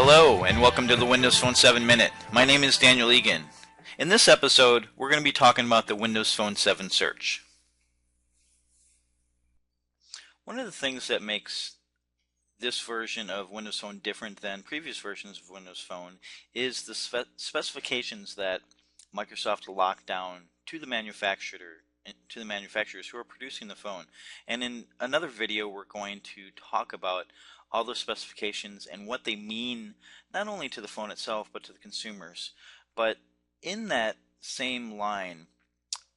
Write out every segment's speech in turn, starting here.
Hello and welcome to the Windows Phone 7 Minute. My name is Daniel Egan. In this episode, we're going to be talking about the Windows Phone 7 search. One of the things that makes this version of Windows Phone different than previous versions of Windows Phone is the specifications that Microsoft locked down to the manufacturers who are producing the phone. And in another video, we're going to talk about all those specifications and what they mean not only to the phone itself but to the consumers. But in that same line,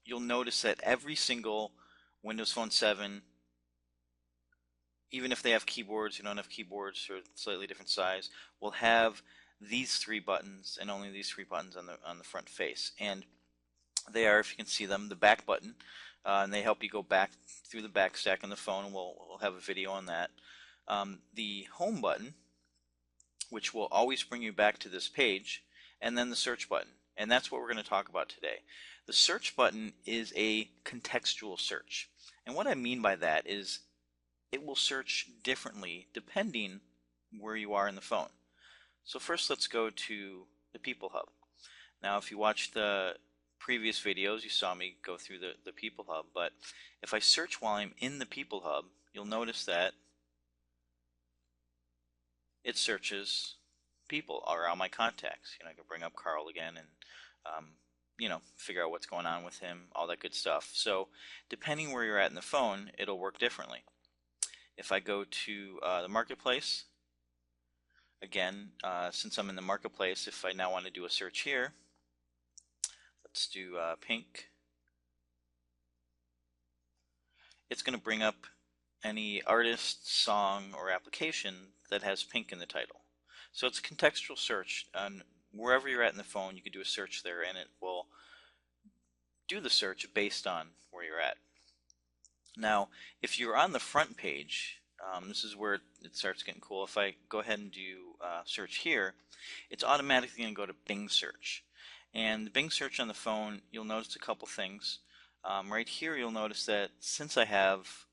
you'll notice that every single Windows Phone 7, even if they have keyboards, you don't have keyboards or slightly different size, will have these three buttons and only these three buttons on the front face. And they are, if you can see them, the back button, and they help you go back through the back stack on the phone. We'll have a video on that. The home button, which will always bring you back to this page, and then the search button. And that's what we're going to talk about today. The search button is a contextual search. And what I mean by that is it will search differently depending where you are in the phone. So first let's go to the People Hub. Now if you watched the previous videos, you saw me go through the People Hub, but if I search while I'm in the People Hub, you'll notice that it searches people around my contacts. I can bring up Carl again and figure out what's going on with him, all that good stuff. So depending where you're at in the phone, it'll work differently. If I go to the Marketplace, again, since I'm in the Marketplace, if I now want to do a search here, let's do pink. It's going to bring up any artist, song, or application that has pink in the title. So it's a contextual search. Wherever you're at in the phone, you can do a search there and it will do the search based on where you're at. Now, if you're on the front page, this is where it starts getting cool. If I go ahead and do search here, it's automatically going to go to Bing search. And the Bing search on the phone, you'll notice a couple things. Right here, you'll notice that since I have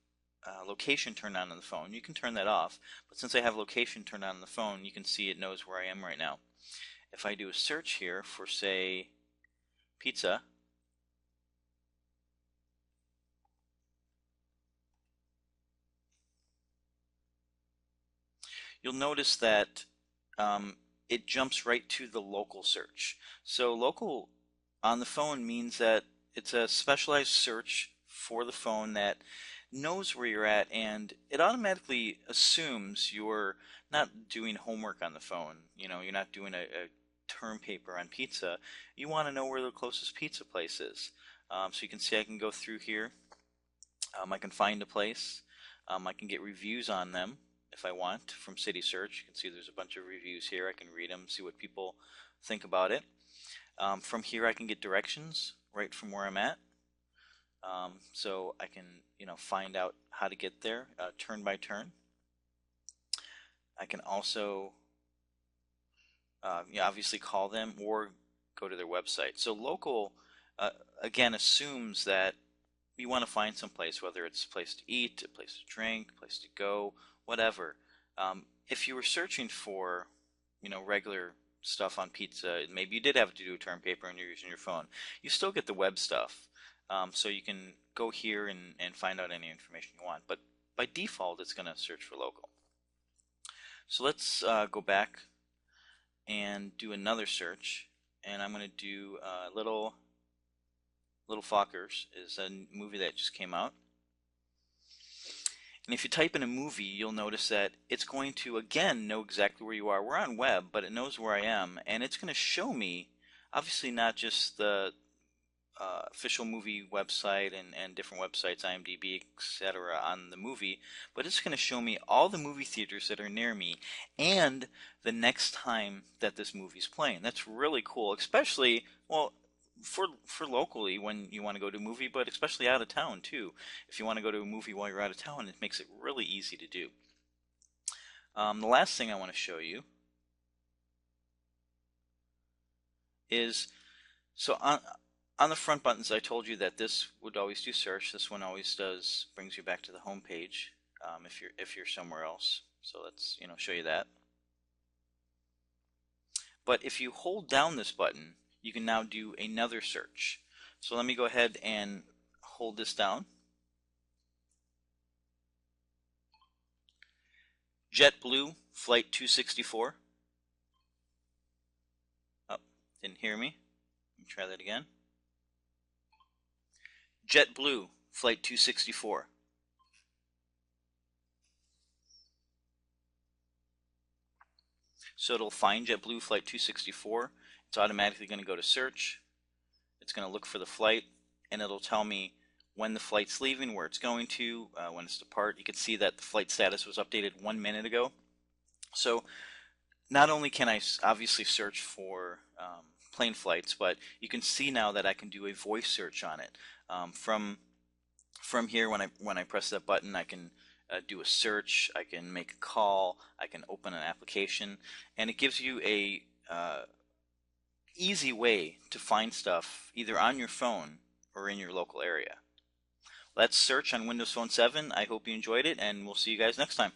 location turned on the phone, you can turn that off, but since I have location turned on the phone, you can see it knows where I am right now. If I do a search here for, say, pizza, you'll notice that it jumps right to the local search. So local on the phone means that it's a specialized search for the phone that knows where you're at, and it automatically assumes you're not doing homework on the phone. You're not doing a term paper on pizza. You want to know where the closest pizza place is. So you can see I can go through here. I can find a place. I can get reviews on them if I want from City Search. You can see there's a bunch of reviews here. I can read them, see what people think about it. From here I can get directions right from where I'm at. So I can find out how to get there turn by turn. I can also obviously call them or go to their website. So local again assumes that you want to find some place, whether it's a place to eat, a place to drink, a place to go, whatever. If you were searching for regular stuff on pizza, maybe you did have to do a term paper and you're using your phone, you still get the web stuff. So you can go here and find out any information you want. But by default, it's going to search for local. So let's go back and do another search. And I'm going to do Little Fockers is a movie that just came out. And if you type in a movie, you'll notice that it's going to, again, know exactly where you are. We're on web, but it knows where I am. And it's going to show me, obviously not just the official movie website and different websites, IMDb, etc. on the movie, but it's going to show me all the movie theaters that are near me and the next time that this movie's playing. That's really cool, especially, well, for locally when you want to go to a movie, but especially out of town too. If you want to go to a movie while you're out of town, it makes it really easy to do. The last thing I want to show you is, so on the front buttons, I told you that this would always do search. This one always brings you back to the home page if you're somewhere else. So let's show you that. But if you hold down this button, you can now do another search. So let me go ahead and hold this down. JetBlue Flight 264. Oh, didn't hear me. Let me try that again. JetBlue Flight 264. So it'll find JetBlue Flight 264. It's automatically going to go to search. It's going to look for the flight, and it'll tell me when the flight's leaving, where it's going to, when it's depart. You can see that the flight status was updated 1 minute ago. So not only can I obviously search for plane flights, but you can see now that I can do a voice search on it. From here, when I press that button, I can do a search, I can make a call, I can open an application, and it gives you a easy way to find stuff either on your phone or in your local area. That's Search on Windows Phone 7. I hope you enjoyed it, and we'll see you guys next time.